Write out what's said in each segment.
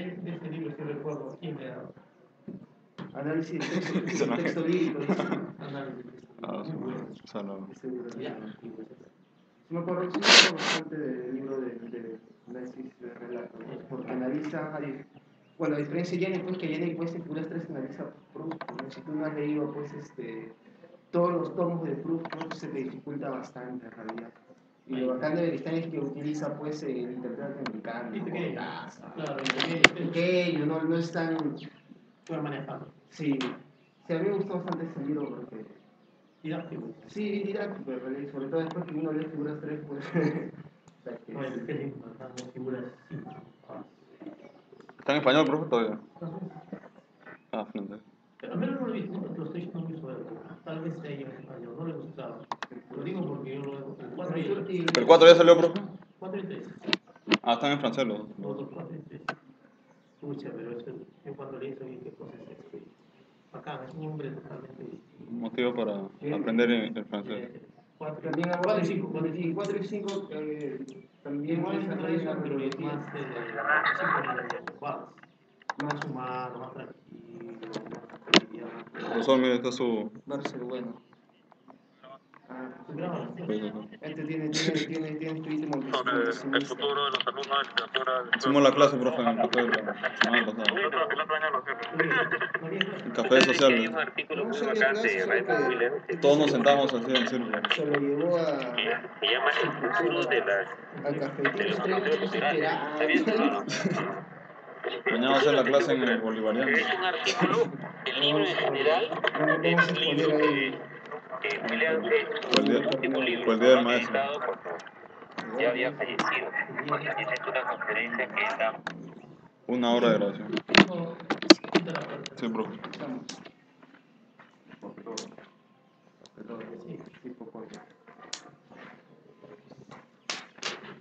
de ese libro sí recuerdo quién me ha dado. Análisis de texto lírico. Análisis. Me acuerdo bastante del libro de análisis de relato, porque analiza, bueno, a diferencia de Jenny, pues que Jenny pues en puras tres analiza Proust, ¿no? Si tú no has leído pues todos los tomos de Proust, pues se te dificulta bastante en realidad. Y lo bacán de Beristain es que utiliza pues el intérprete americano, pequeño, no es tan... Puede manejarlo. Sí, a mí me gustó bastante ese libro porque... Didáctico. Sí, didáctico, en realidad, sobre todo después que uno lee figuras 3, pues... No, es que es figuras 5. ¿Está en español, profe, todavía? Ah, francés. Pero al menos no lo he visto, lo estoy diciendo muy suave. Tal vez sea yo en español, no le gustaba. Lo digo porque yo lo veo. ¿El 4 ya salió, profe? 4 y 3. Ah, están en francés los dos. 4 y 3. Escucha, pero eso, yo cuando leí eso vi qué cosas es bacán, es un hombre totalmente distinto. Un motivo para aprender el francés. 4 y 5. 4 y 5 también igual es desarrollan la pero es metodología. más más humano, más tranquilo, más cotidiano. Profesor, mire, está su... Darse bueno. Profesor. Este tiene espíritu Montessori. Sobre el futuro de los alumnos de literatura. Hicimos la clase, profe, en el café de la semana pasada. El café social. Hay un artículo muy bacán de Raymond Miller. Todos nos sentamos así en círculo. Se lo llevó a... Se llama El futuro de al café. los estudios culturales. ¿Está bien, hermano? Mañana va a ser la clase en el Bolivariano. Es un artículo, el libro en general, es un libro que Miller su último libro, fue el día del maestro. editado cuando ya había fallecido. Es una conferencia que él da. 1 hora de grabación. Sí, profe.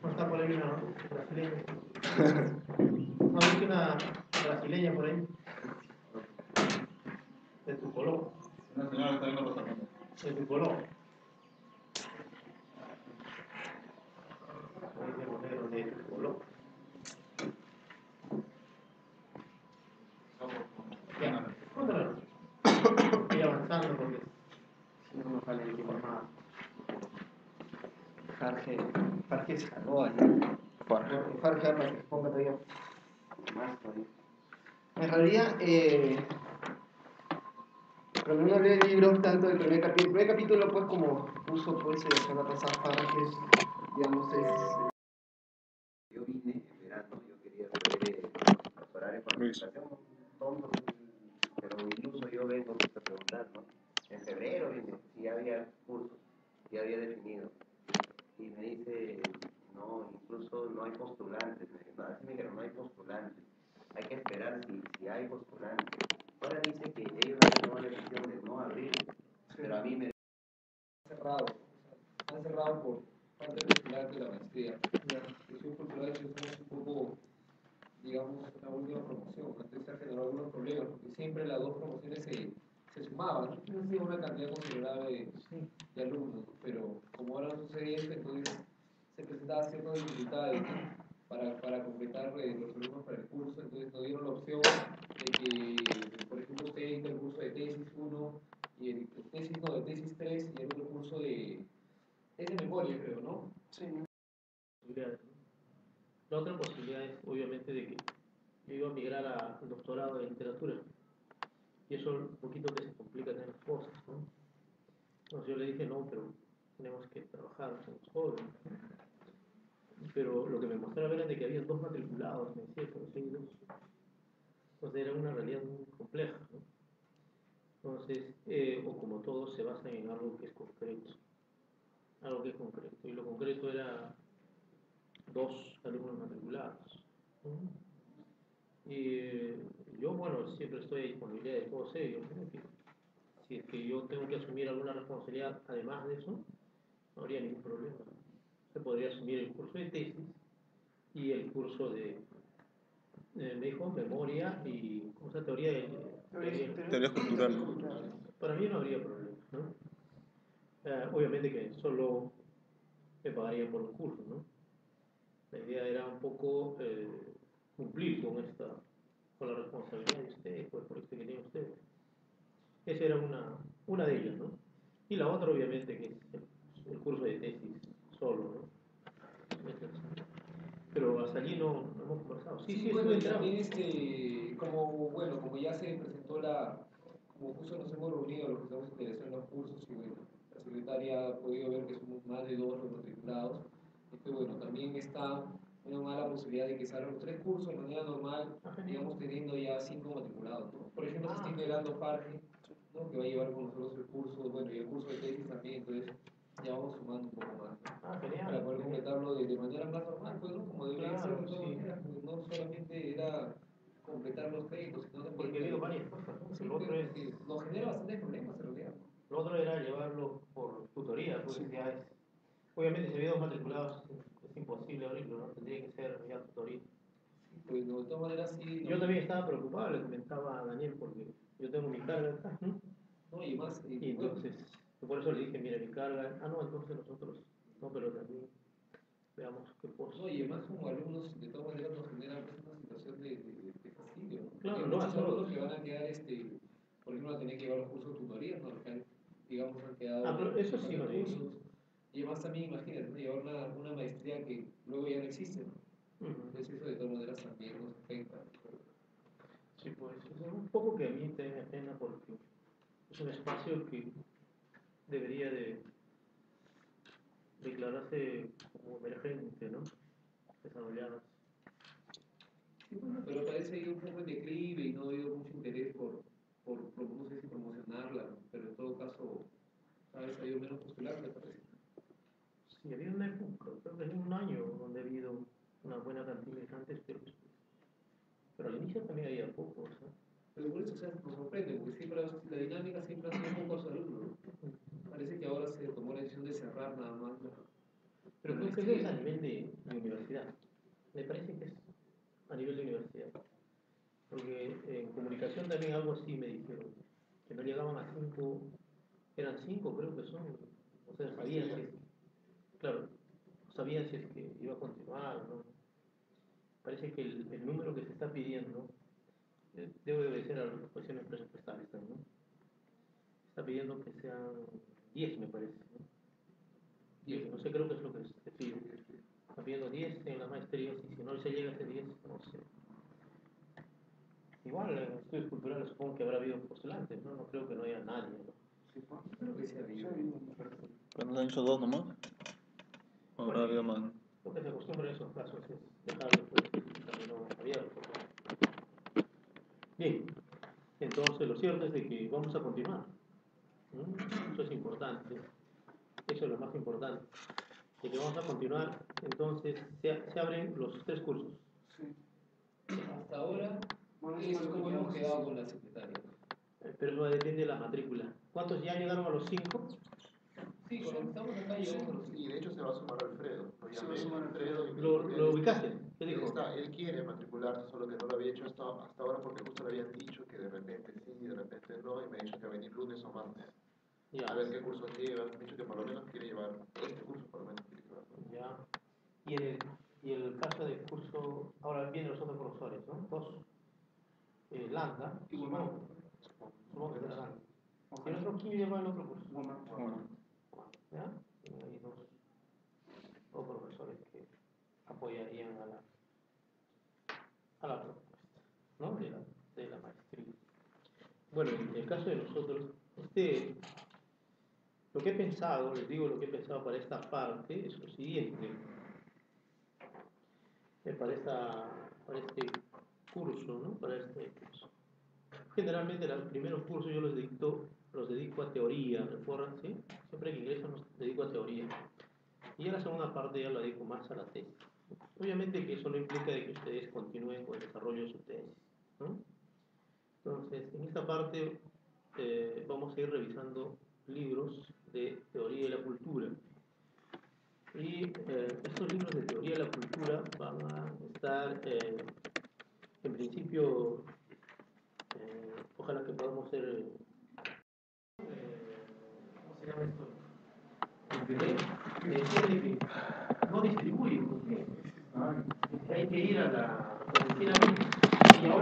No está por ahí una brasileña. ¿No has visto una brasileña por ahí? De tu color. Una señora está viendo los zapatos. De tu color. De tu color. Ya, controlalo. Estoy avanzando porque si no nos sale el equipo armado. Farge se jaló allá. Farge para que se ponga todavía más todavía. En realidad, cuando uno lee libros, tanto el primer capítulo, pues como puso pues la semana pasada Farge, digamos, es... Yo vine en verano, yo quería poder doctorar en participación, tonto, pero incluso yo vengo a preguntar, ¿no? En febrero vine, si ya había cursos, ya había definido. Y me dice, no, incluso no hay postulantes. Así me dijeron, no hay postulantes. Hay que esperar si hay postulantes. Ahora dice que ellos han tomado la decisión de no abrir, pero a mí me... Están cerrados por falta de postulantes de la maestría. La institución cultural es un poco, digamos, una última promoción. Antes se han generado algunos problemas, porque siempre las dos promociones se sumaban, ¿no? No hacía una cantidad considerable de alumnos, pero como ahora no sucede esto, entonces se presentaba ciertas dificultades, ¿no? para completar los alumnos para el curso, entonces nos dieron la opción de que, por ejemplo, usted entra el curso de tesis 1 y el de tesis 3 y el otro curso es de memoria, creo, ¿no? Sí. La otra posibilidad es, obviamente, de que yo iba a migrar al doctorado de literatura. Y eso un poquito que se complican las cosas, ¿no? Entonces yo le dije, no, pero tenemos que trabajar, somos jóvenes, ¿no? Pero lo que me mostraba era de que había 2 matriculados, me decía, pero sí 2. Entonces era una realidad muy compleja, ¿no? Entonces, o como todos, se basan en algo que es concreto. Algo que es concreto. Y lo concreto era 2 alumnos matriculados, ¿no? Y yo, bueno, siempre estoy a disponibilidad de todos ellos, ¿no? Si es que yo tengo que asumir alguna responsabilidad además de eso, no habría ningún problema. Se podría asumir el curso de tesis y el curso de, me dijo, memoria y, ¿cómo se llama? Teoría cultural. Para mí no habría problema, ¿no? Obviamente que solo me pagarían por un curso, ¿no? La idea era un poco cumplir con esta por la responsabilidad de usted, por el proyecto que tiene usted. Esa era una de ellas, ¿no? Y la otra, obviamente, que es el curso de tesis solo, ¿no? Pero hasta allí no hemos conversado. Sí, bueno, y también como ya se presentó como justo nos hemos reunido los que estamos interesados en los cursos, y bueno, la secretaria ha podido ver que somos más de 2 los matriculados, bueno, también está una mala posibilidad de que salgan los 3 cursos de manera normal, digamos teniendo ya 5 matriculados, ¿no? Por ejemplo, se está integrando Parque, ¿no? Que va a llevar con nosotros el curso, bueno, y el curso de tesis también, entonces ya vamos sumando un poco más, ¿no? Genial. Para poder completarlo de manera más normal, pues, ¿no? Como debería ser de todas Sí. maneras, pues, no solamente era completar los créditos, sino también... Porque ha habido varias cosas, ¿no? Sí, Lo otro es... nos genera bastantes problemas en realidad. Lo otro era llevarlo por tutoría, pues ya es... Obviamente si había 2 matriculados es imposible abrirlo, ¿no? Tendría que ser ya tutoría. Pues de todas maneras sí... Yo también estaba preocupado, le comentaba a Daniel, porque yo tengo mi carga acá, ¿no? No, y más... Y entonces, por eso le dije, mira, mi carga... Ah, no, entonces nosotros... No, pero también veamos qué cosa. No, y además como alumnos, de todas maneras nos generan una situación de fastidio, ¿no? Claro, hay no, muchos a todos. alumnos que van a quedar, por ejemplo, a tener que llevar los cursos de tutoría, ¿no? Que digamos han quedado... pero eso sí, los no digo. cursos. Y además también, imagínate, ¿no? Llevar una maestría que luego ya no existe, ¿no? Entonces eso de todas maneras también nos afecta. Sí, pues es un poco que a mí te da pena porque es un espacio que debería de declararse como emergente, ¿no? Desarrolladas. Sí, bueno, pero parece ir un poco en declive y no ha habido mucho interés por no sé si promocionarla, ¿no? Pero en todo caso, cada vez ha habido menos postulantes, parece. Sí, había una época, creo que en un año, donde ha habido una buena cantidad de integrantes, pero al inicio también había pocos, ¿no? Pero por eso, o sea, nos sorprende, porque siempre la dinámica siempre ha sido un poco a su alumno, ¿no? Parece que ahora se tomó la decisión de cerrar nada más. Pero creo que eso es a nivel de universidad. Me parece que es a nivel de universidad. Porque en comunicación también algo así me dijeron, que no llegaban a 5, eran 5 creo que son, o sea, sabían si es que, claro, sabían si es que iba a continuar o no. Parece que el número que se está pidiendo debe obedecer a las cuestiones presupuestales, ¿no? Está pidiendo que sean 10, me parece, ¿no? 10, no sé, creo que es lo que se pide. Está pidiendo 10 en las maestrías y si no se llega a ese 10, no sé. Igual en estudios culturales supongo que habrá habido postulantes, ¿no? No creo que no haya nadie, ¿no? Sí, creo que sí ha habido. ¿Cuándo han hecho 2 nomás? Habrá habido más. Lo que se acostumbra en esos casos es dejarlo pues, camino abierto. Bien, entonces lo cierto es de que vamos a continuar. Eso es importante. Eso es lo más importante. De que vamos a continuar, entonces se abren los 3 cursos. Sí. Hasta ahora, Bueno, eso es como hemos quedado con la secretaria. Pero eso depende de la matrícula. ¿Cuántos ya llegaron a los 5? Sí, cuando estamos acá llegamos a los 5. Y de hecho se va a sumar Alfredo. Lo Se llamé, va a sumar Alfredo. y ¿Lo ubicaste? ¿Qué él, dijo? él quiere matricularse, solo que no lo había hecho hasta ahora porque justo le habían dicho que de repente sí, de repente no, y me ha dicho que va a venir lunes o martes. Ya. A ver qué cursos lleva. Me ha dicho que por lo menos quiere llevar este curso, por lo menos quiere llevar. Ya. Y el caso del curso, ahora vienen los otros profesores, ¿no? 2. Landa y Guzmán. Supongo que será Landa. ¿Y el otro quién lleva el otro curso? Bueno. ¿Ya? Hay 2 profesores que apoyarían a la propuesta, ¿no? De la maestría. Bueno, en el caso de nosotros, lo que he pensado, les digo lo que he pensado para esta parte, es lo siguiente. Para este curso, ¿no? Para este curso. Generalmente los primeros cursos yo los dedico a teoría, ¿recuerdan? ¿Sí? Siempre que ingresan los dedico a teoría. Y ya la segunda parte ya la dedico más a la tesis. Obviamente que eso no implica de que ustedes continúen con el desarrollo de su tesis, ¿no? Entonces, en esta parte vamos a ir revisando libros de teoría de la cultura. Y estos libros de teoría de la cultura van a estar, en principio, ojalá que podamos ser, ¿cómo se llama esto? Que no distribuyen, ¿por qué? Hay que ir a la oficina y ahora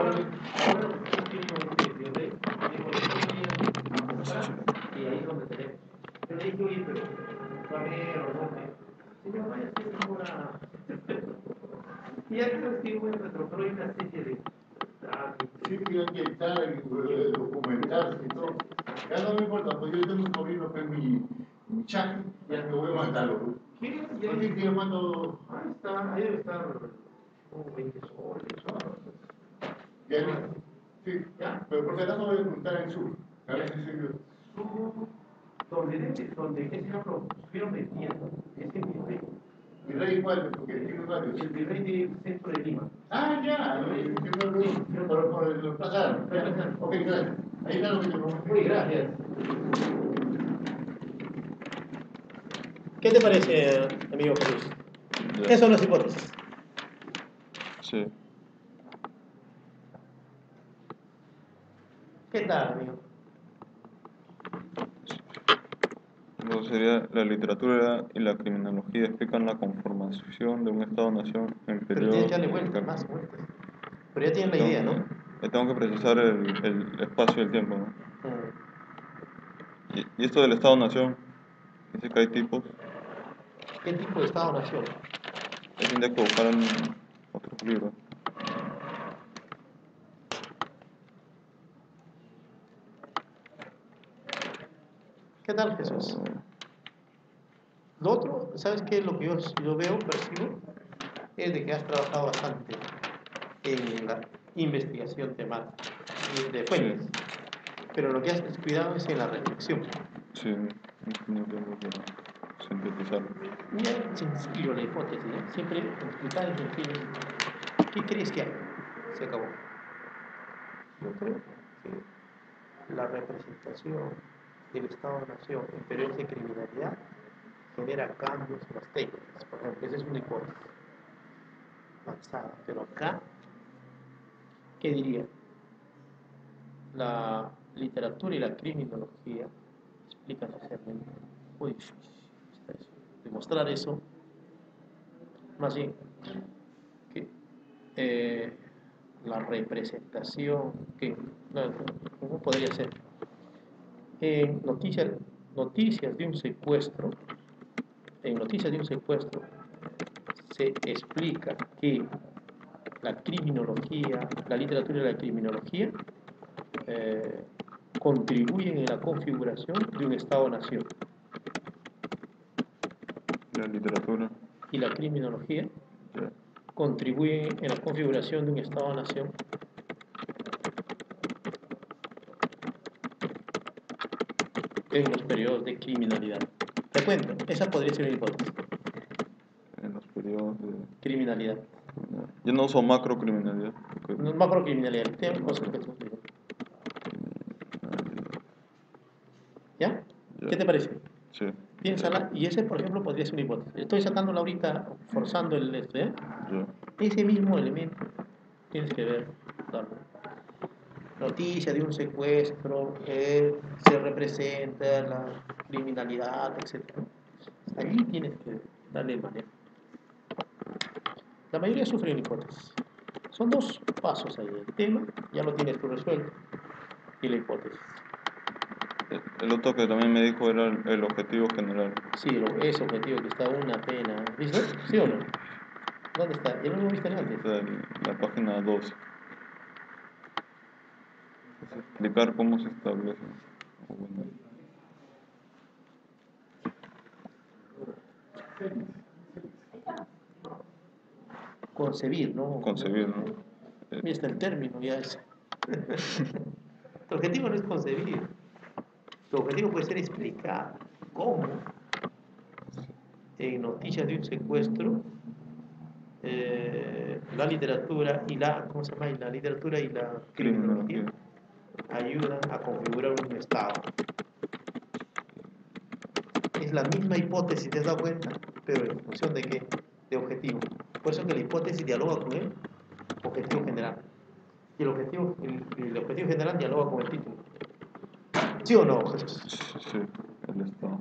Y ahí es donde tenemos. Yo le dije, oye, pero va a ver o no. Señor, vaya, que es una. Y ya creo que voy a retroceder una especie de. Sí, tienen que estar y documentarse y todo. Ya no me importa, pues yo tengo un sobrino que es mi chaco, ya me voy a matarlo. ¿Qué? ¿Por qué tiene cuánto? Ahí debe estar como 20 soles. Ya no. Sí, ¿Ya? pero por si acaso voy a preguntar en sur. A ver si se Donde ese ejemplo estuvieron vendiendo, ese virrey. ¿Virrey cuál? Porque tiene varios. El virrey del centro de Lima. Ah, ya, por el pasar. Ok, gracias. Ahí está lo que te pregunto. Muy gracias. ¿Qué te parece, amigo Jesús? Ya. ¿Qué son las hipótesis? Sí. ¿Qué tal, amigo? Luego sería la literatura y la criminología explican la conformación de un Estado-nación en Pero periodo. tienes que darle vueltas, más vueltas. Pero ya tienes la idea, ¿no? Tengo que precisar el espacio y el tiempo, ¿no? Y esto del Estado-nación, dice que hay tipos. ¿Qué tipo de Estado-nación? Es tendría que buscar en otros libros. ¿Qué tal, Jesús? Lo otro, ¿sabes qué? Lo que yo veo, percibo, es de que has trabajado bastante en la investigación temática de fuentes. Sí. Pero lo que has descuidado es en la reflexión. Sí, no tengo que sintetizarlo. Mira, sencillo la hipótesis, ¿no? Siempre explicar es sencillo. ¿Qué crees que hay? Se acabó. Yo creo que la representación del Estado-Nación en periodos de criminalidad genera cambios en las técnicas. Por ejemplo, esa es una hipótesis avanzada. Pero acá, ¿qué diría? La literatura y la criminología explican socialmente. Muy difícil está eso. Demostrar eso, más bien que la representación, ¿cómo podría ser? En noticias de un secuestro, se explica que la criminología, la literatura y la criminología contribuyen en la configuración de un Estado-nación. La literatura. Y la criminología Ya. contribuyen en la configuración de un Estado-nación. En los periodos de criminalidad. Te cuento, esa podría ser una hipótesis. En los periodos de Criminalidad. Yo no uso macrocriminalidad. No, macrocriminalidad, tiene cosas que son. ¿Ya? Ya. ¿Qué te parece? Sí. Piénsala, y ese, por ejemplo, podría ser una hipótesis. Estoy sacándola ahorita, forzando el este, ¿eh? Ya. Ese mismo elemento tienes que ver. Noticia de un secuestro, se representa la criminalidad, etc. Allí tienes que darle el manejo. La mayoría sufre una hipótesis. Son dos pasos ahí. El tema ya lo tienes tú resuelto y la hipótesis. El otro que también me dijo era el objetivo general. Sí, ese objetivo que está una pena. ¿Listo? ¿Sí o no? ¿Dónde está? Ya no lo viste antes. Está en la página 12. Es explicar cómo se establece. Bueno. Concebir, ¿no? Concebir, ¿no? Mira, está el término ya es. Tu objetivo no es concebir. Tu objetivo puede ser explicar cómo en noticias de un secuestro la literatura y la, ¿cómo se llama? Y la literatura y la criminología ayudan a configurar un estado. Es la misma hipótesis, ¿te has dado cuenta? Pero en función de qué? De objetivo. Por eso que la hipótesis dialoga con el objetivo general. Y el objetivo general dialoga con el título. ¿Sí o no, Jesús? Sí, el estado.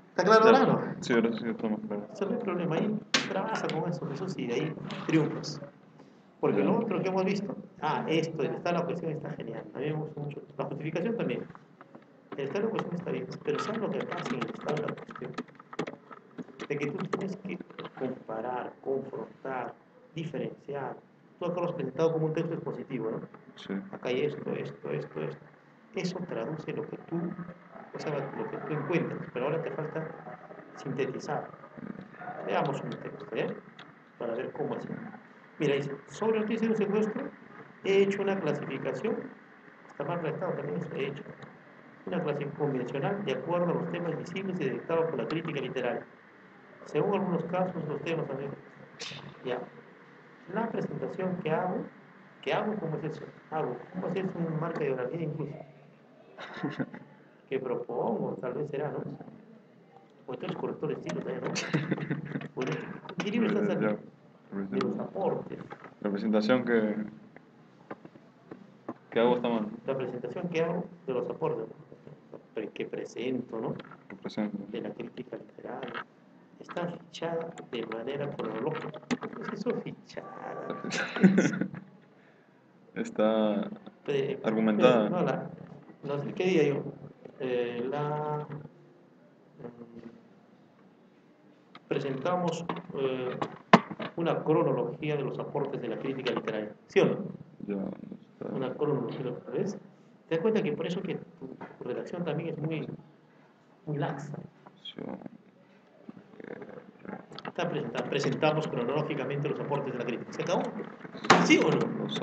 ¿Está claro ahora, no? Sí, ahora sí está más claro. Ese no hay problema. Ahí trabaja con eso, Jesús, y de ahí triunfas. Porque lo otro que hemos visto esto, el estado de la cuestión está genial. A mí me gusta mucho. La justificación también. El estado de la cuestión está bien, pero ¿sabes lo que pasa en el estado de la cuestión? De que tú tienes que comparar, confrontar, diferenciar. Tú acá lo has presentado como un texto expositivo, ¿no? Sí. Acá hay esto. Eso traduce lo que tú, o sea, lo que tú encuentras, pero ahora te falta sintetizar. Veamos un texto, ¿ya? Para ver cómo es. Mira, dice, sobre el que hice un secuestro, he hecho una clasificación, está mal redactado también eso, he hecho una clasificación convencional de acuerdo a los temas visibles y detectados por la crítica literaria. Según algunos casos, los temas también. Ya. La presentación que hago, ¿cómo es eso? ¿Cómo es eso? Un marca de oralidad incluso. Que propongo, tal vez será, ¿no? O tú eres corrector de estilo, ¿no? Bueno, ¿qué libro estás aquí? De los aportes. La presentación que hago está mal. La presentación que hago de los aportes, que presento, ¿no? Que presento. De la crítica literaria. Está fichada de manera cronológica. ¿Qué es eso fichada? Está argumentada. No sé qué diría yo. Presentamos una cronología de los aportes de la crítica literaria. ¿Sí o no? Ya, está. Una cronología, ¿ves? Te das cuenta que por eso que tu redacción también es muy laxa. Sí. Está presentada. Presentamos cronológicamente los aportes de la crítica. ¿Se acabó? ¿Sí o no? Los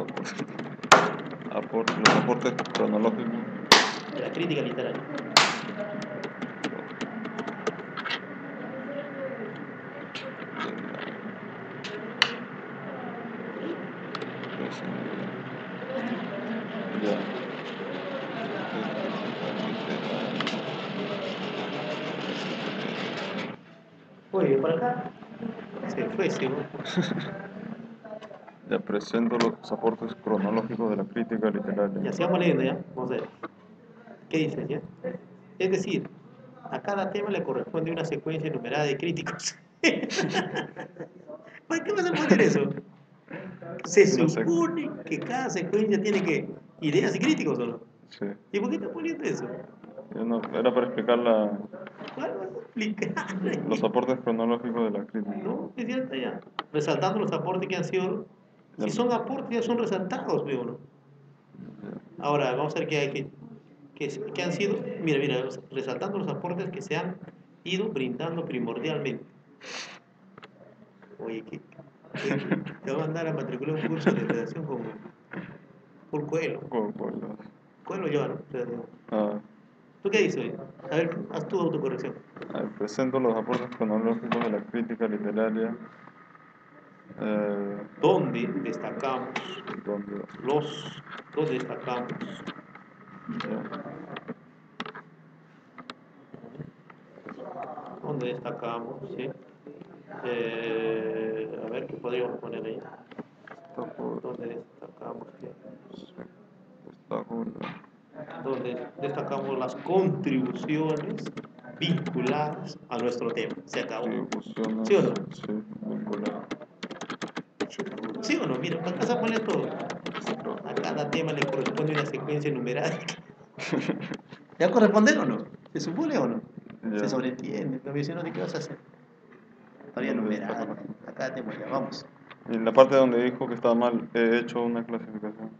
aportes cronológicos de la crítica literaria. Oye, por acá se fue, ¿sí? Ya presento los aportes cronológicos de la crítica literaria. Ya sigamos leyendo, ¿ya? Vamos a ver. ¿Qué dice, ya? Es decir, a cada tema le corresponde una secuencia enumerada de críticos. ¿Para qué vas a poner eso? Se supone que cada secuencia tiene que ideas y críticos, ¿o no? Sí. ¿Y por qué estás poniendo eso? No, era para explicar ¿Cuál vas a explicar? los aportes cronológicos de la crítica. No, es ya está ya. Resaltando los aportes que han sido. Si son aportes, ya son resaltados, veo, ¿no? Ahora, vamos a ver qué han sido. Mira, resaltando los aportes que se han ido brindando primordialmente. Oye, te va a mandar a matricular un curso de redacción con Coelho. Coelho lleva, ¿no? ¿Tú qué dices hoy? A ver, haz tu autocorrección. Presento los aportes cronológicos de la crítica literaria. ¿Dónde destacamos? ¿Dónde destacamos? ¿Dónde destacamos? ¿Sí? A ver, ¿qué podríamos poner ahí? ¿Dónde destacamos? Donde destacamos las contribuciones vinculadas a nuestro tema. Se acabó. ¿Sí o no? Sí, vinculadas. ¿Sí o no? Mira, acá se pone todo. A cada tema le corresponde una secuencia enumerada. ¿Ya corresponde o no? ¿Se supone o no? Ya. Se sobreentiende. Pero si no, ¿qué vas a hacer? Todavía numerada. A cada tema ya vamos. Y en la parte donde dijo que estaba mal, he hecho una clasificación.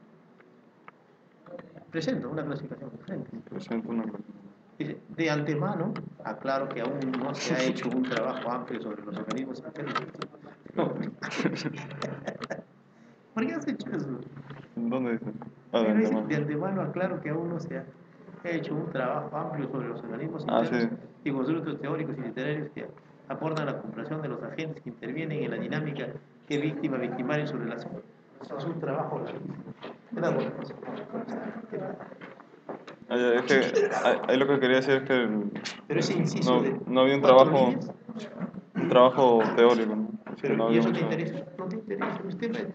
Presento una clasificación diferente. Presento una clasificación. Dice, de antemano, aclaro que aún no se ha hecho un trabajo amplio sobre los organismos internos. No. ¿Por qué has hecho eso? ¿Dónde dice? De antemano. De antemano aclaro que aún no se ha hecho un trabajo amplio sobre los organismos internos y constructos teóricos y literarios que aportan a la comprensión de los agentes que intervienen en la dinámica que víctima-victimario en su relación. Eso es un trabajo larguísimo. Es que ahí lo que quería decir es que pero ese inciso no había un trabajo teórico, ¿no? Pero no ¿y había eso mucho... te interesa? No te interesa, el tema es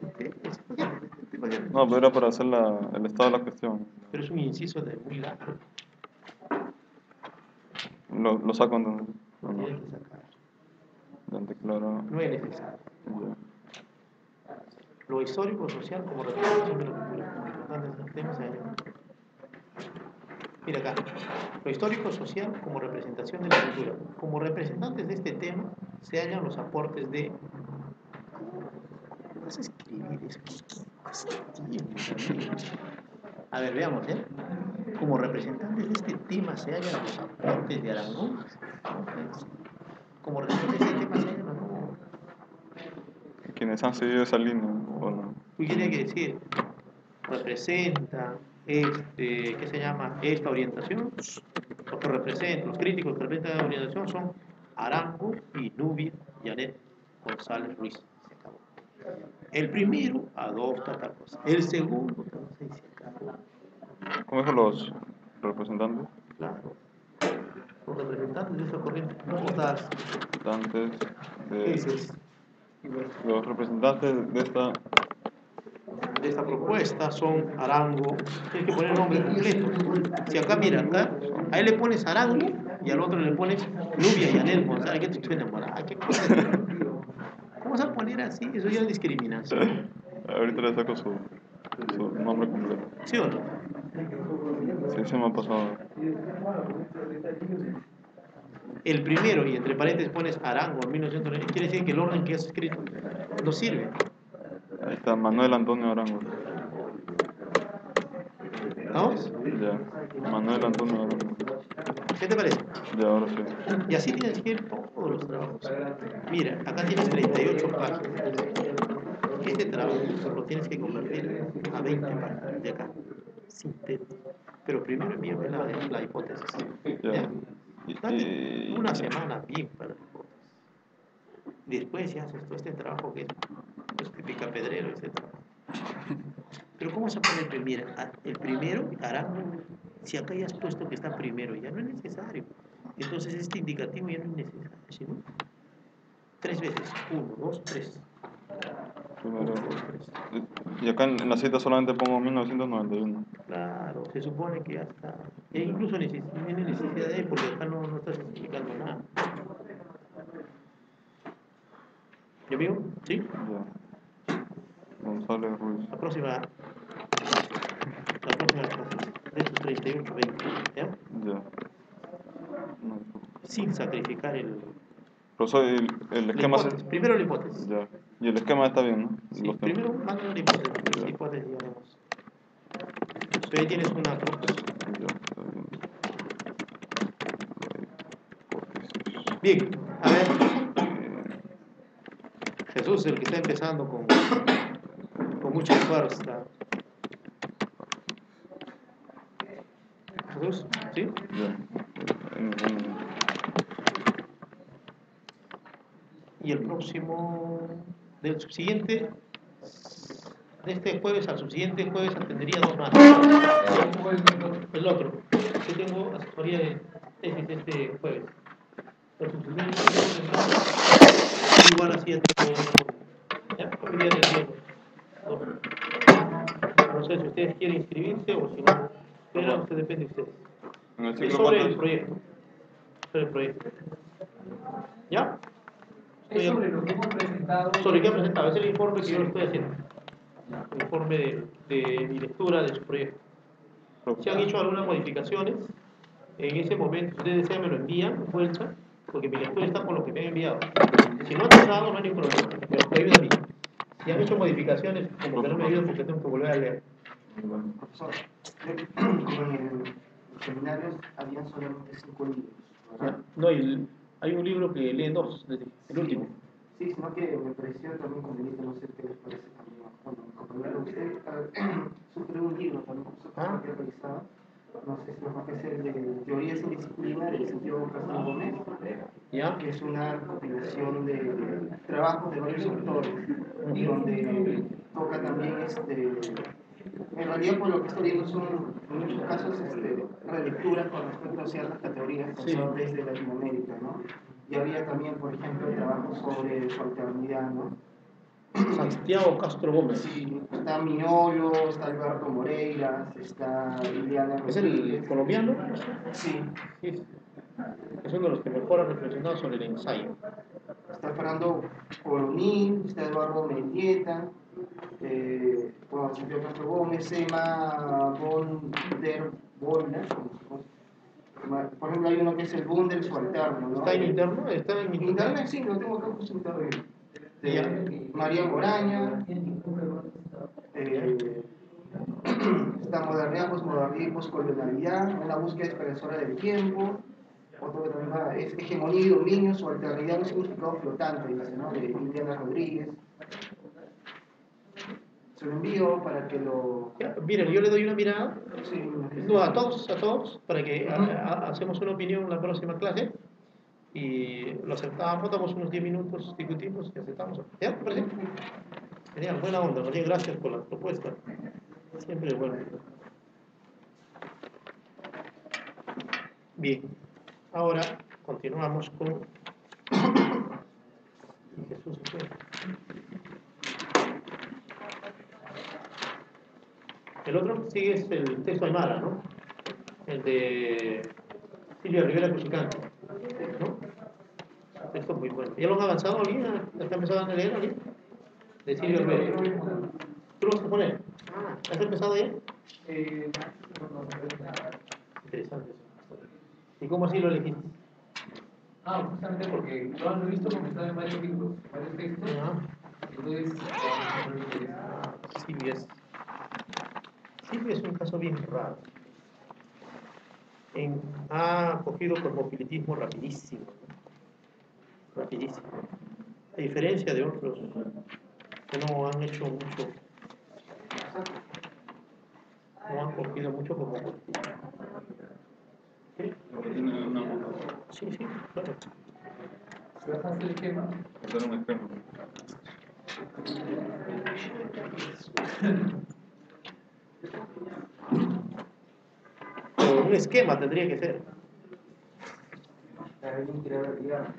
No, pero era para hacer el estado de la cuestión. Pero es un inciso de muy largo. Lo saco entonces. No tienes que sacar. Claro. No es necesario. Lo histórico social como representación de la cultura. Entonces, temas se hallan. Mira acá. Lo histórico social como representación de la cultura. Como representantes de este tema se hallan los aportes de... ¿Cómo vas a escribir eso? A ver, veamos, ¿eh? Como representantes de este tema se hallan los aportes de Arango. Como representantes de este tema se hallan los... Quienes han seguido esa línea, ¿o no? Tú tienes que decir, representa, ¿qué se llama? Esta orientación. Los que representan, los críticos que representan la orientación son Arango y Nubia Janet González Ruiz. Se acabó. El primero adopta tal cosa. El segundo tal cosa y se acabó. ¿Cómo dijo los representantes? Claro. Los representantes de esa corriente. ¿Cómo estás? Representantes ¿Qué de... dices? Los representantes de esta... De esta propuesta son Arango. Tienes que poner el nombre completo. Si acá, mira, acá, a él le pones Arango y al otro le pones Nubia y Anel González. ¿Qué te suena, morada? ¿Qué cosa? ¿Cómo vas a poner así? Eso ya es discriminación. Ahorita le saco su nombre completo. ¿Sí o no? Sí, se me ha pasado. El primero, y entre paréntesis pones Arango en 1990, quiere decir que el orden que has escrito no sirve. Ahí está Manuel Antonio Arango. ¿Vamos? Ya. Manuel Antonio Arango. ¿Qué te parece? Ya, ahora sí. Y así tienes que ir todos los trabajos. Mira, acá tienes 38 páginas. Este trabajo lo tienes que convertir a 20 páginas de acá. Sintético. Pero primero envíame la hipótesis. ¿Ya? Date una semana bien para la hipótesis. Después ya haces todo este trabajo que es pica pedrero, etc. Pero ¿cómo se pone el primero? El primero, Arango, si acá ya has puesto que está primero, ya no es necesario. Entonces este indicativo ya no es necesario, ¿sí, no? 3 veces, 1, 2, 3. Primero. Y acá en la cita solamente pongo 1991. Claro, se supone que ya está. E incluso no tiene necesidad de ahí porque acá no estás explicando nada. ¿Ya vio? ¿Sí? Ya. González Ruiz. La próxima de estos 38, 20, ¿ya? Ya. No. Sin sacrificar el... Profesor, el esquema... Primero la hipótesis. Ya. Y el esquema está bien, ¿no? Sí, primero manda la hipótesis. La hipótesis ya vemos. Entonces ahí tienes una cruz. Ya, está bien. Bien, a ver. Jesús, el que está empezando con mucha fuerza. Jesús, ¿sí? Ya. Y el próximo, del subsiguiente, de este jueves al subsiguiente jueves atendería 2 más. El otro. Yo tengo asesoría de tesis este jueves. El subsiguiente igual así ya tengo. Ya, hoy día les digo. No sé si ustedes quieren inscribirse o si no. Pero eso depende de ustedes. Es sobre el proyecto. Sobre el proyecto. ¿Ya? Es sobre lo que hemos presentado. Sobre lo que he presentado, es el informe que yo le estoy haciendo. El informe de mi lectura de su proyecto. Si han hecho algunas modificaciones, en ese momento, si ustedes desean, me lo envían, vuelta, porque mi lectura está con lo que me han enviado. Si no han pasado, no hay ningún problema, me lo ayuda a mí. Si han hecho modificaciones, como que no me ayuda porque tengo que volver a leer. Profesor, en el seminario habían solamente 5 libros, ¿verdad? No, hay un libro que leen 2, el último. Sí, sino que me pareció también conveniente, no sé qué les parece también. Bueno, compañero, usted sugirió un libro también, que he realizado. No sé si nos va a hacer de teoría sin disciplina del sentido Castro Gómez, ¿Ya? que es una compilación de trabajos de varios autores y donde toca también en realidad por lo que estoy viendo son en muchos casos relecturas con respecto a ciertas categorías que son desde Latinoamérica, ¿no? Y había también, por ejemplo, trabajos sobre fraternidad, ¿no? Santiago Castro Gómez. Sí, está Miolo, está Alberto Moreira, está Liliana ¿Es Rodríguez. el colombiano? Sí. Sí. Es uno de los que mejor ha reflexionado sobre el ensayo. Está Fernando Coronín, está Eduardo Mendieta, Bueno, Santiago Castro Gómez, Emma von der Bollner. Por ejemplo, hay uno que es el Bundel subalterno, ¿no? ¿Está en interno? ¿Está en Internet? Sí, lo tengo acá justo internet. María Moraña. Esta modernidad, posmodernidad y poscolonialidad, una búsqueda esperanzadora del tiempo. Otro que también va, es hegemonía y dominio, su alternidad, un significado flotante, dice, ¿no? De Indiana Rodríguez. Se lo envío para que lo... Ya, miren, yo le doy una mirada, Sí, no, a todos, para que hacemos una opinión en la próxima clase y lo aceptamos, damos unos 10 minutos, discutimos y aceptamos. ¿Ya? ¿Te parece? Genial, buena onda, María, gracias por la propuesta. Siempre bueno. Bien, ahora continuamos con Jesús se fue. El otro sigue es el texto Aymara, ¿no? El de Silvia Rivera Cusicante, ¿no? Un texto muy bueno. ¿Ya lo han avanzado alguien? ¿Ya está empezado a leer alguien? De Silvia Rivera. ¿Tú lo vas a poner? ¿Has empezado ya? Interesante eso. ¿Y cómo así lo elegiste? Justamente porque lo han visto como están en varios libros, varios textos. Entonces, Silvia es un caso bien raro. Ha cogido cosmopolitismo rapidísimo. Rapidísimo. A diferencia de otros que no han hecho mucho, no han cogido mucho cosmopolitismo. ¿Sí? Sí, claro. ¿bajaste el esquema? Hacer un esquema. Pero un esquema tendría que ser. Alguien quiere retirar.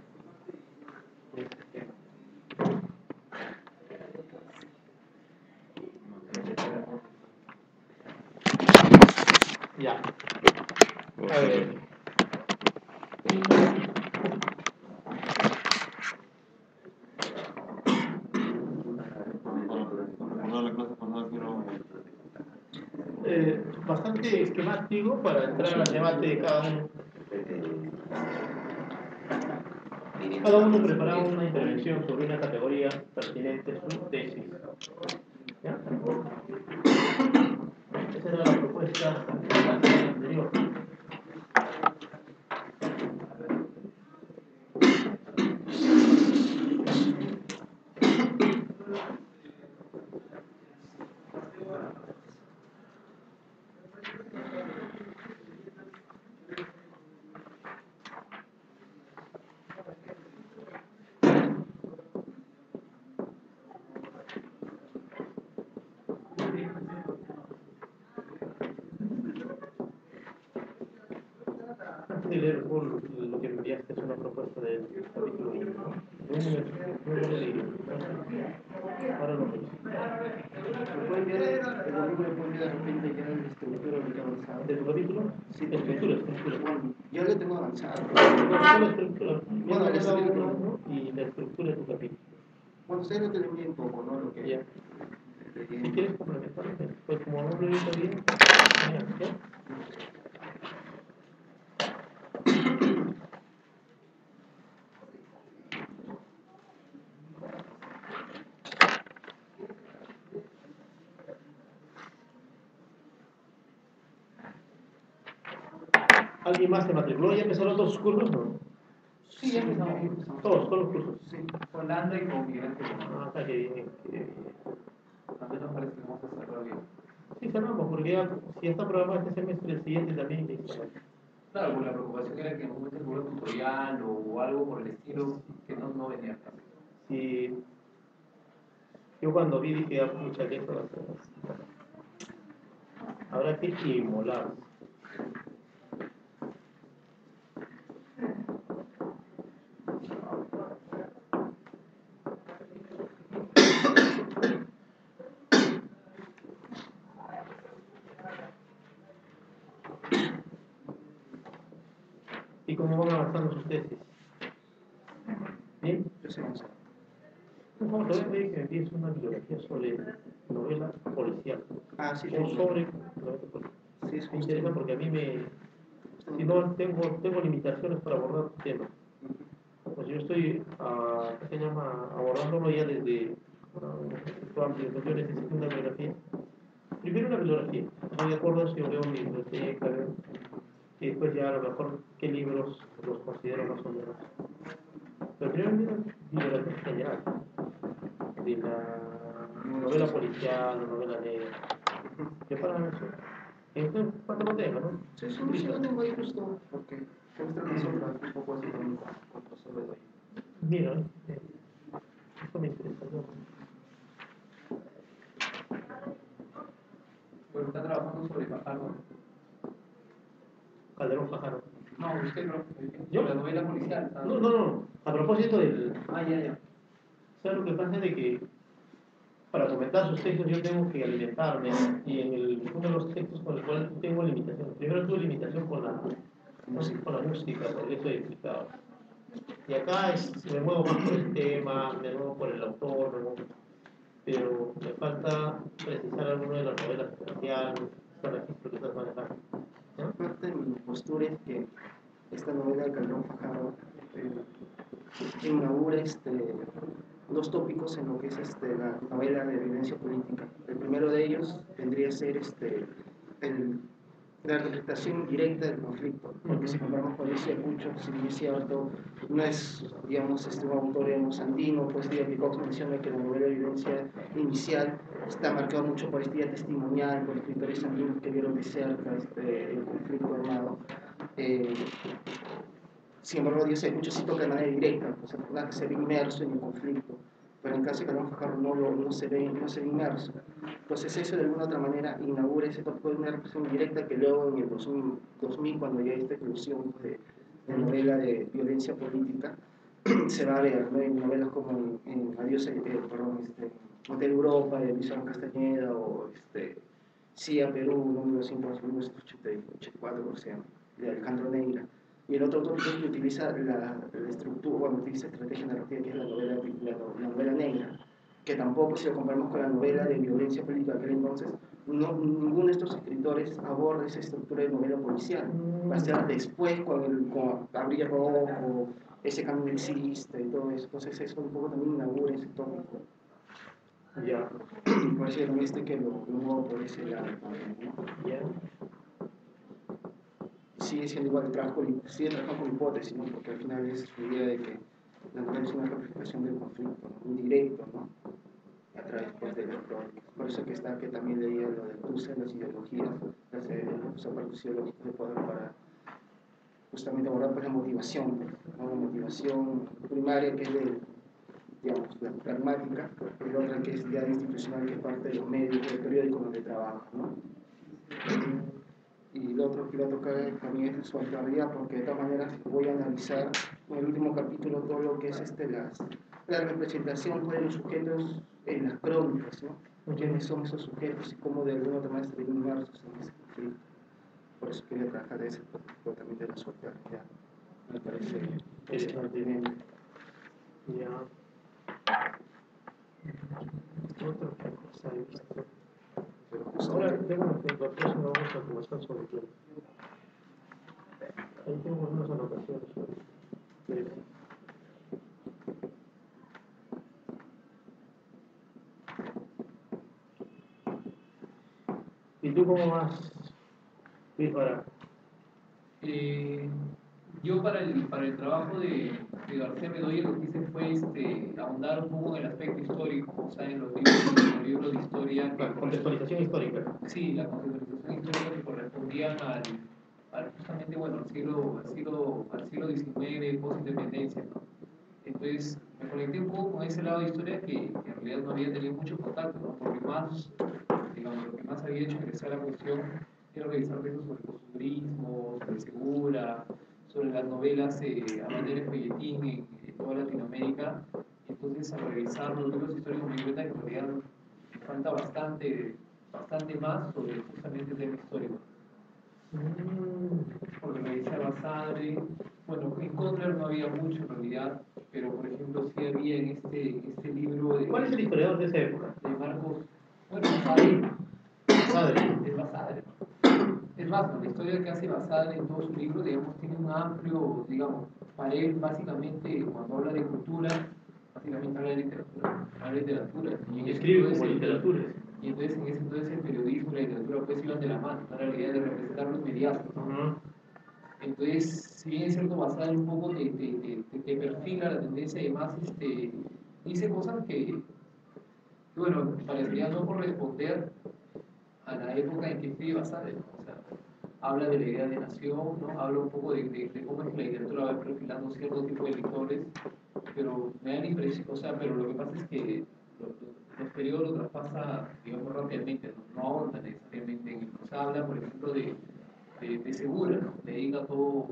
Ya. A ver. Bastante esquemático para entrar al debate de cada uno. Cada uno preparaba una intervención sobre una categoría pertinente a su tesis. ¿Ya? Esa era la propuesta de la clase anterior. Antes de leer lo que me enviaste es una propuesta del capítulo 1, ¿no? No lo leí. Ahora lo leí. ¿Me puede enviar el domingo? ¿Le puede enviar de repente ya el estructura que avanzado? ¿De tu capítulo? Sí, Estructura. Bueno, yo lo tengo avanzado. La estructura. Bueno, la estructura. Y la estructura de tu capítulo. Bueno, ustedes lo tienen bien poco, ¿no? Lo que... Ya. Si quieres complementar, pues como no lo he visto bien, genial, ¿ya? ¿Alguien más se matriculó? ¿Ya empezaron todos sus cursos? ¿No? Sí, ya empezamos. Todos los cursos. Sí. Con Landa y con Miguel. Está que bien. A mí nos parece que vamos a cerrar bien. Sí, cerramos, porque ya, si ya está programado este semestre, el siguiente también listo. Claro, pues la preocupación era que en un momento tuviera un tutorial o algo por el estilo que no venía. Sí. Yo cuando vi dije, ah, pucha, que esto va a ser. Habrá que inmolar. ¿Y cómo van avanzando sus tesis? ¿Bien? Yo sé avanzar. Por favor, te voy a pedir que me pides una bibliografía sobre novela policial. Ah, sí, O sobre novela policial. Sí, es Me interesa porque a mí si no tengo limitaciones para abordar temas. Pues yo estoy, ¿qué se llama? Abordándolo ya desde esto amplio. Entonces yo necesito una bibliografía. Primero una bibliografía. Estoy de acuerdo si yo veo mi biblioteca, y después ya a lo mejor qué libros los considero más o menos. Pero primero una bibliografía general de la novela policial, la novela negra. Que para eso, entonces, cuando lo tenga, ¿no? Sí, sí, lo tengo ahí justo, porque esta canción un poco así con José Bedoya. Mira, esto me interesa, ¿no? Bueno, está trabajando sobre Fajardo. Calderón Fajardo. No, usted no. ¿Yo? La novela policial. No. A propósito del. Ya. ¿Sabes lo que pasa? De que para comentar sus textos yo tengo que alimentarme, y uno de los textos con el cual tengo limitación. Primero tuve limitación con la música, porque eso he explicado. Y acá me muevo más por el tema, me muevo por el autor, pero me falta precisar alguna de las novelas policiales, son las que estás manejando. ¿No? Parte de mi postura es que esta novela de Calderón Fajardo inaugura dos tópicos en lo que es la novela de violencia política. El primero de ellos tendría que ser la representación directa del conflicto, porque si comparamos con Luis Ayacucho, si bien es cierto, no es, digamos, un autor andino, pues Picox menciona que la novela de violencia inicial está marcado mucho por esta idea testimonial, por escritores andinos que vieron de cerca el conflicto armado. Sin embargo, Dios Ayacucho sí toca de manera directa, o sea, se ve inmerso en el conflicto, pero en el caso de Calderón Fajardo no se ve inmerso. Entonces eso de alguna otra manera inaugura ese tópico de una representación directa que luego en el 2000 cuando ya hay esta inclusión de novela de violencia política, se va a ver, ¿no? En novelas como Hotel Europa de Luis Ángel Castañeda o CIA Perú, número 1984, por ejemplo, de Alejandro Neira. Y el otro tópico es que utiliza la estructura, utiliza estrategia narrativa, que es la novela negra, que tampoco, si lo comparamos con la novela de violencia política de aquel entonces, ninguno de estos escritores aborda esa estructura de novela policial. Va a ser después con Abril Rojo, ese camino existe y todo eso. Entonces eso un poco también inaugura ese tópico. Ya. Por eso también que lo muevo por ese lado, ¿no? Ya. Sigue siendo igual sigue trabajando con hipótesis, ¿no? Porque al final es su idea de que la novela es una representación del conflicto, ¿no? Indirecto, ¿no? A través pues, de las crónicas. Por eso que también leía lo de Dussel, las ideologías, los aparatos ideológicos de poder para justamente abordar pues, la motivación, ¿no? La motivación primaria que es digamos, la pragmática, y la otra que es ya institucional, que es parte de los medios, del periódico donde trabaja, ¿no? Y lo otro que iba a tocar también es su actualidad, porque de todas maneras voy a analizar en el último capítulo todo lo que es la representación pues, de los sujetos en las crónicas, ¿no? ¿Quiénes son esos sujetos y cómo de alguna otra manera se ven inmersos en ese conflicto? Por eso quería trabajar de ese tópico también de la solidaridad. Me parece pertinente. Ya. Otra cosa he visto. Ahora tengo que la próxima vamos a conversar sobre el tiempo. Ahí tengo unas anotaciones sobre ¿Y tú cómo vas, Bárbara? Yo para el trabajo de García Bedoya lo que hice fue ahondar un poco en el aspecto histórico, o sea, en los libros de historia. La contextualización histórica. Sí, la contextualización histórica que correspondían justamente, bueno, al siglo XIX, post-independencia, ¿no? Entonces, me conecté un poco con ese lado de historia que en realidad no había tenido mucho contacto, ¿no? Porque digamos, lo que más había hecho crecer la cuestión era revisar textos sobre el costumbrismo, sobre Segura, sobre las novelas a manera de folletín en toda Latinoamérica. Entonces, al revisar los libros históricos me di cuenta que en realidad falta bastante más sobre justamente el tema histórico. Porque me decía Basadre, bueno, en Kotler no había mucho en realidad, pero por ejemplo sí había en este libro de, ¿Cuál es el historiador de esa época? de Marcos, bueno, Basadre, Basadre. es Basadre. Es más, la historia que hace Basadre en todo su libro, digamos, tiene un amplio, digamos, para él básicamente cuando habla de cultura, básicamente habla de literatura, y en ese Escribe entonces como literatura. y entonces en ese entonces el periodismo y la literatura pues iban de la mano, era la idea de representar lo inmediato, ¿no? Entonces, si bien es cierto, Basadre un poco te perfila la tendencia y además dice cosas que, bueno, parecerían no corresponder a la época en que escribe Basadre, ¿no? O sea, habla de la idea de nación, ¿no? Habla un poco de cómo es que la literatura va perfilando cierto tipo de lectores, pero me da la impresión, o sea, pero lo que pasa es que los periodos lo traspasa, digamos, rápidamente, no ahonda necesariamente en él. O sea, habla, por ejemplo, de Segura, ¿no? Le dedica todo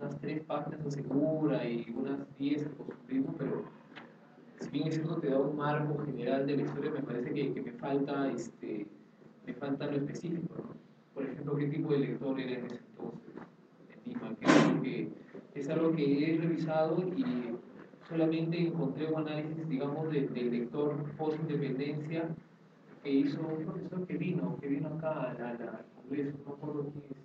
unas 3 páginas a Segura y unas 10 a costumbrismo, pero si bien es cierto te da un marco general de la historia, me parece que me falta lo específico, ¿no? Por ejemplo, qué tipo de lector era en ese entonces en Lima, que es algo que he revisado y solamente encontré un análisis, digamos, del lector post-independencia que hizo un profesor que vino acá al Congreso, no me acuerdo quién es,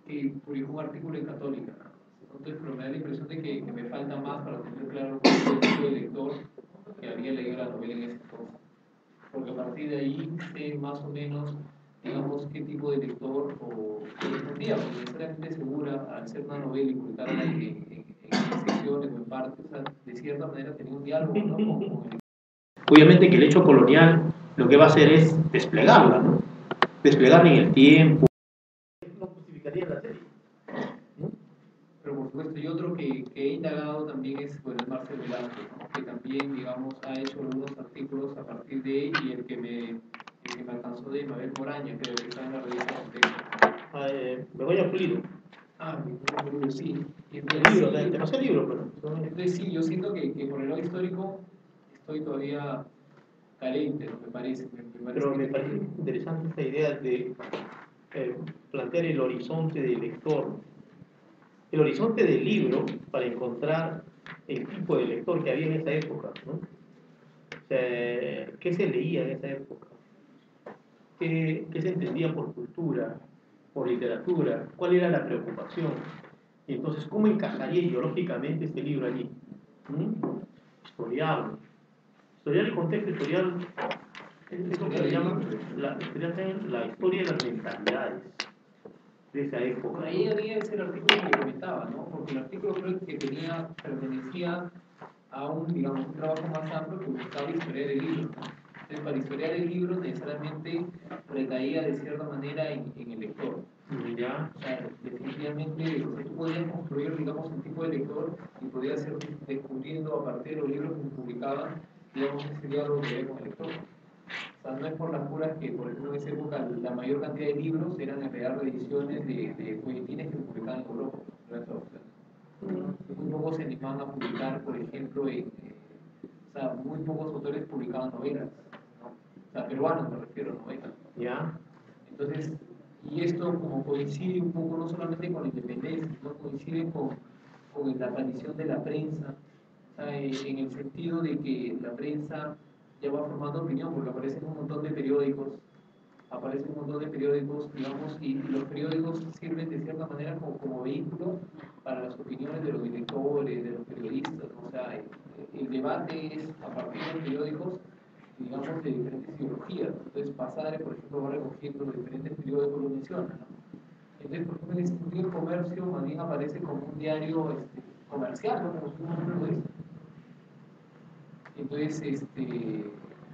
que publicó un artículo en Católica. Entonces, pero me da la impresión de que me falta más para tener claro cuál es el tipo de lector que había leído la novela en ese entonces. Porque a partir de ahí sé más o menos, digamos, qué tipo de lector o correspondía, porque necesariamente Segura, al ser una novela y publicarla en secciones o en partes, o sea, de cierta manera tenía un diálogo, ¿no? con el... Obviamente que el hecho colonial lo que va a hacer es desplegarla, ¿no? Desplegarla en el tiempo. No justificaría la serie. Pero por supuesto, y otro que he indagado también es, bueno, el Marcelo Velázquez, ¿no? Que también, digamos, ha hecho algunos artículos a partir de él y el que me alcanzó de Mabel Moraña, creo que está en la revista Contexto. Begoña Pulido. Pero sí. Y El entonces, libro, sí, te pasé el libro, pero. entonces sí, yo siento que por el lado histórico estoy todavía carente, ¿no? Me parece. Pero me parece interesante esta idea de plantear el horizonte del lector, el horizonte del libro para encontrar el tipo de lector que había en esa época, ¿no? O sea, ¿qué se leía en esa época? ¿Qué se entendía por cultura, por literatura? ¿Cuál era la preocupación? Y entonces, ¿cómo encajaría ideológicamente este libro allí? Historial. Historial y contexto, historial es lo que le llaman la historia de las mentalidades de esa época. Por ahí había ese artículo que comentaba, ¿no? Porque el artículo creo que pertenecía a digamos, un trabajo más amplio que buscaba historiar el libro, ¿no? Entonces, para historiar el libro necesariamente recaía de cierta manera en el lector. Ya. O sea, definitivamente, o sea, tú podías construir, digamos, un tipo de lector y podías ir descubriendo a partir de los libros que se publicaban, digamos, ese diálogo que había con el lector. O sea, no es por las puras que, por ejemplo, en esa época la mayor cantidad de libros eran en realidad reediciones de folletines que se publicaban en Europa, muy pocos se animaban a publicar, por ejemplo, o sea, muy pocos autores publicaban novelas, ¿no? O sea, peruanos me refiero, novelas. Ya. Entonces, y esto como coincide un poco no solamente con la independencia, sino coincide con la aparición de la prensa, o sea, en el sentido de que la prensa ya va formando opinión, porque aparecen un montón de periódicos, digamos, y los periódicos sirven de cierta manera como vehículo para las opiniones de los directores, de los periodistas, ¿no? O sea, el debate es a partir de los periódicos, digamos, de diferentes ideologías, ¿no? Entonces, Basadre, por ejemplo, va recogiendo los diferentes periódicos, lo menciona, ¿no? Entonces, por ejemplo, en ese sentido, el comercio más bien aparece como un diario comercial, ¿no? Como tú lo dices. Entonces,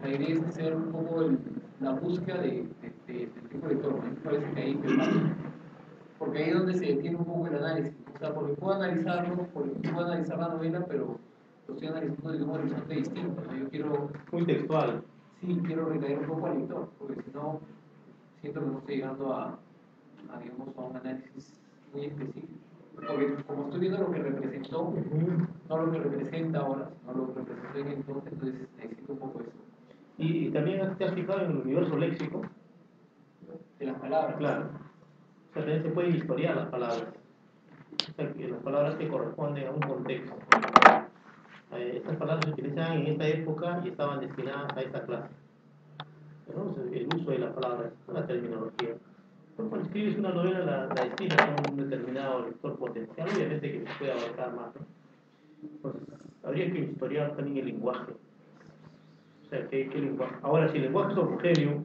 la idea es hacer un poco la búsqueda del tipo de lector. Me parece que ahí me falta. Porque ahí es donde se detiene un poco el análisis. O sea, porque puedo analizarlo, puedo analizar la novela, pero lo estoy analizando desde un horizonte distinto, ¿no? Yo quiero... Muy textual. Sí, quiero recaer un poco al lector, porque si no, siento que no estoy llegando digamos, a un análisis muy específico. Porque como estoy viendo lo que representó, no lo que representa ahora, sino lo que representó en entonces necesito un poco eso. Y también te has fijado en el universo léxico. las palabras. Claro. O sea, también se pueden historiar las palabras. O sea, que las palabras que corresponden a un contexto. Estas palabras se utilizaban en esta época y estaban destinadas a esta clase. ¿No? O sea, el uso de las palabras, la terminología. Pero cuando escribes una novela la destinas a un determinado lector potencial, obviamente que se puede abarcar más, ¿no? Entonces, habría que historiar también el lenguaje. O sea, ¿qué lenguaje? Ahora, si el lenguaje es homogéneo,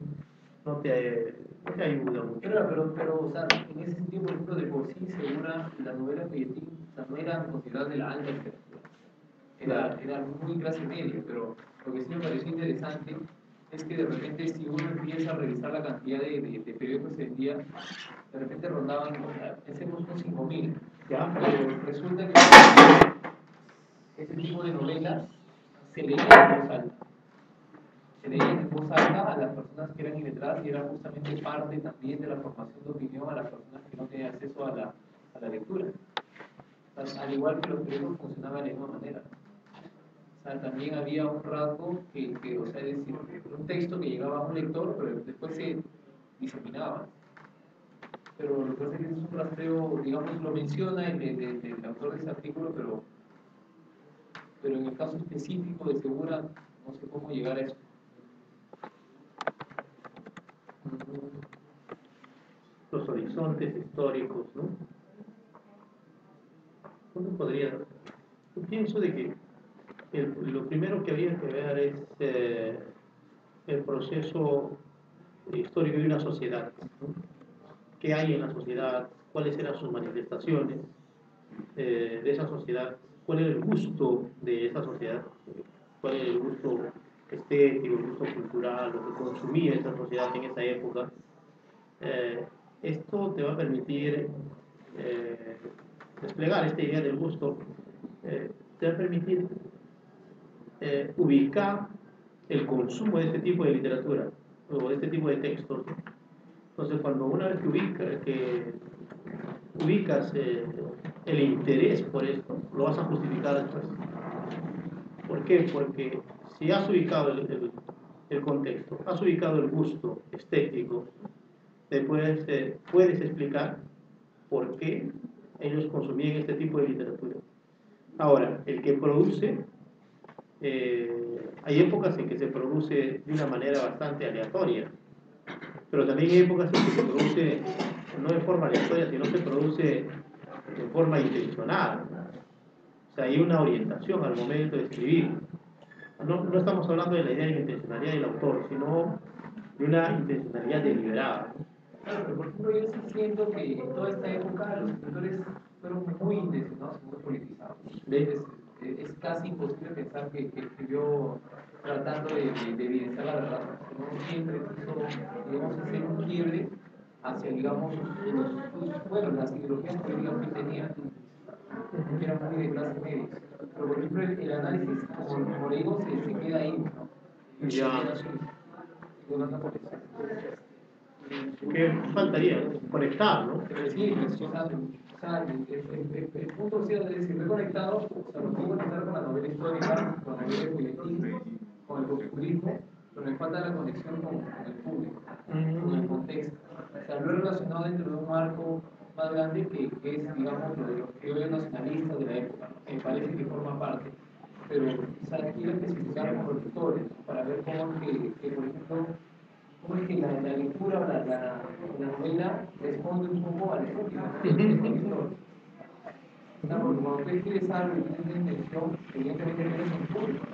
no te ayuda mucho. Pero, o sea, en ese sentido, por ejemplo, de por sí, Segura, la novela Folletín, o sea, no era considerada de la alta literatura. Era muy clase media, pero lo que sí me pareció interesante es que de repente, si uno empieza a revisar la cantidad de periódicos que se vendía, de repente rondaban, pensemos con 5.000. ¿Ya? Pero resulta que ese tipo de novelas se leían en voz alta. Se leían en voz alta a las personas que eran iletradas y era justamente parte también de la formación de opinión a las personas que no tenían acceso a la lectura. O sea, al igual que los periódicos funcionaban de la misma manera. O sea, también había un rasgo o sea, es decir, un texto que llegaba a un lector, pero después se diseminaba. Pero lo que pasa es que es un rastreo, digamos, lo menciona el autor de ese artículo, pero en el caso específico de Segura, no sé cómo llegar a eso. Los horizontes históricos, ¿no? ¿Cómo podría? Yo pienso de que lo primero que habría que ver es el proceso histórico de una sociedad, ¿no? ¿Qué hay en la sociedad? ¿Cuáles eran sus manifestaciones de esa sociedad? ¿Cuál era el gusto de esa sociedad? ¿Cuál era el gusto estético, el gusto cultural, lo que consumía esa sociedad en esa época? Esto te va a permitir desplegar esta idea del gusto, te va a permitir ubicar el consumo de este tipo de literatura o de este tipo de textos. Entonces, cuando una vez que ubicas el interés por esto, lo vas a justificar después. ¿Por qué? Porque si has ubicado el contexto, has ubicado el gusto estético, después puedes explicar por qué ellos consumían este tipo de literatura. Ahora, el que produce, hay épocas en que se produce de una manera bastante aleatoria, pero también hay épocas en que se produce no de forma aleatoria, sino se produce en forma intencionada. O sea, hay una orientación al momento de escribir. No estamos hablando de la idea de la intencionalidad del autor, sino de una intencionalidad deliberada. Claro, pero por ejemplo, yo sí siento que en toda esta época los escritores fueron muy intencionados, muy politizados. Es casi imposible pensar que escribió tratando de evidenciar la verdad. No siempre quiso, digamos, hacer un quiebre hacia, digamos, las ideologías políticas que tenía, que eran muy de clase media. Pero por ejemplo, el análisis, como le digo, se queda ahí, ¿no? Ya. Se queda así. ¿Qué faltaría? Conectar, ¿no? Sí, o sea, el punto es decir, estoy conectado, o sea, lo puedo conectar con la novela histórica, con la novela de folletín, con el populismo, pero me falta la conexión con el público, con el contexto. O sea, lo he relacionado dentro de un marco más grande que es, digamos, lo de los criollos nacionalistas de la época, ¿no? Que me parece que forma parte. Pero, o sea, quiero especificar con los lectores, ¿no? Para ver cómo que, por ejemplo, cómo es que la lectura o la novela responde un poco a la estética, ¿no? Porque cuando tú escribes algo y tienes una intención, evidentemente tienes un público.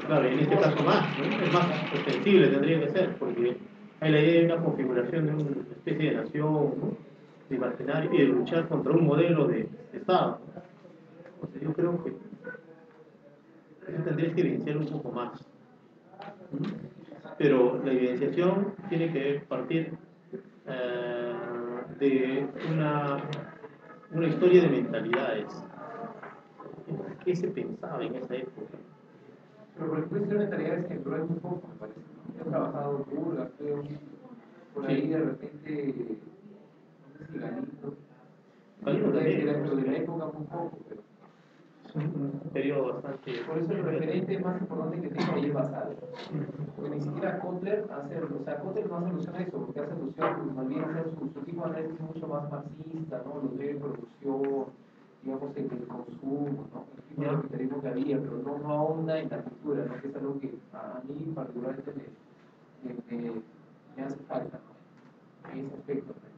Claro, y en este caso más, ¿no? Es más ostensible tendría que ser, porque hay la idea de una configuración de una especie de nación, ¿no? De imaginario y de luchar contra un modelo de Estado. Entonces yo creo que eso tendría que evidenciar un poco más. Pero la evidenciación tiene que partir de una historia de mentalidades. ¿Qué se pensaba en esa época? Pero por ejemplo, esta mentalidad es que es muy poco, me parece. He trabajado Purga, creo, por ahí de repente, no sé si Galito. Galito también. Pero de la época muy poco, pero... Es un periodo bastante... Por eso el referente más importante que tengo ahí es Basal. Porque ni siquiera Kotler hace, o sea, Kotler no hace alusión a eso, porque hace alusión, más bien hace su tipo de análisis mucho más marxista, ¿no? Los medios de producción, digamos, el consumo, ¿no? El tipo de capitalismo que había, pero no ahonda en la cultura, ¿no? Que es algo que a mí particularmente me hace falta, ¿no? En ese aspecto, ¿no?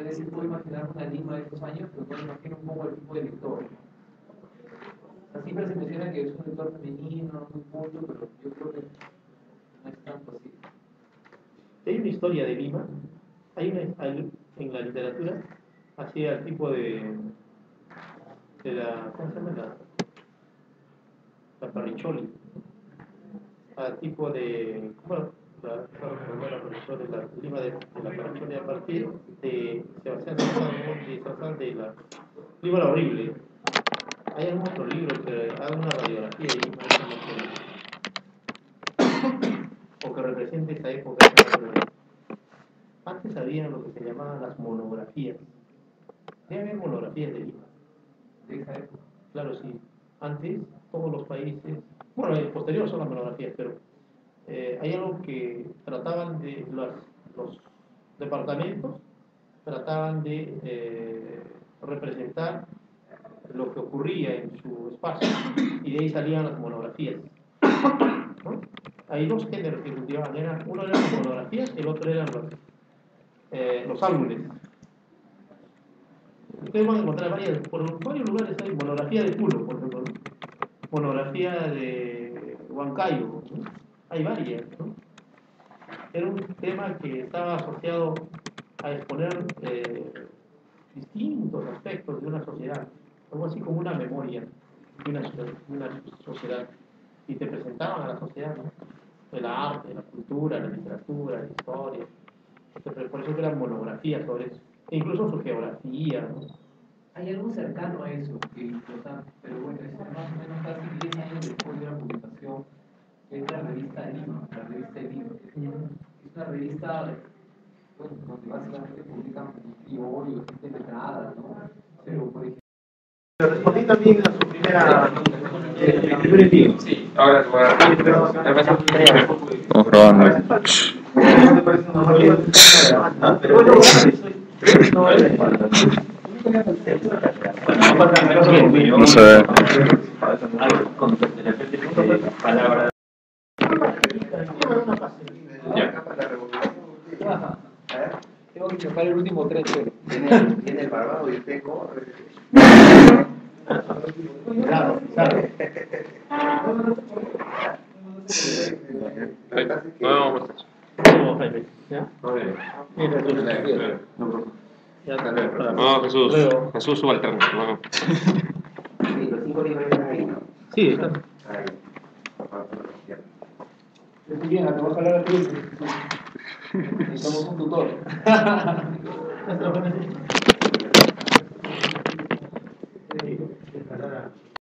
Es decir, puedo imaginar una Lima de estos años, pero no me imagino un poco el tipo de lector, ¿no? O sea, siempre se menciona que es un lector femenino, muy culto, pero yo creo que no es tanto así. Hay una historia de Lima, hay en la literatura, hacia el tipo de la, ¿cómo se llama? La Parricholi, al tipo de, bueno, la profesora de la Lima de la Parricholi a partir de Sebastián Sosa de la Lima la Horrible. Hay algún otro libro que haga una radiografía de Lima, o que represente esa época. Antes había lo que se llamaban las monografías. Debe haber monografías de Lima. De esa época. Claro, sí. Antes, todos los países, bueno, en posterior son las monografías, pero hay algo que trataban de los departamentos, trataban de representar lo que ocurría en su espacio, y de ahí salían las monografías, ¿no? Hay dos géneros que cultivaban, uno eran las monografías, el otro eran los álbumes. Ustedes van a encontrar por varios lugares hay monografía de Pulo, por ejemplo, ¿no? Monografía de Huancayo, ¿no? Hay varias, ¿no? Era un tema que estaba asociado a exponer distintos aspectos de una sociedad, algo así como una memoria de una sociedad, y te presentaban a la sociedad, ¿no? El arte, la cultura, la literatura, la historia. Por eso eran monografías sobre eso, e incluso su geografía, ¿no? Hay algo cercano a eso, pero bueno, es más o menos casi 10 años después de la publicación, que es la revista Lima, la revista Lima. Es una revista, bueno, donde básicamente publican criollos, gente letrada, ¿no? Pero, por ejemplo... Pero respondí también a su primera envío. Sí, ahora voy a... Estamos grabando. No se ve. Tengo que chocar el último tren. Tiene el barbado y el peco. Claro, claro. ¿Ya? No, Jesús subalterno. No. Sí, los 5 libros están ahí, ¿no? Sí, está. Ahí. Estoy bien, te voy a jalar a ti. Necesitamos un tutor.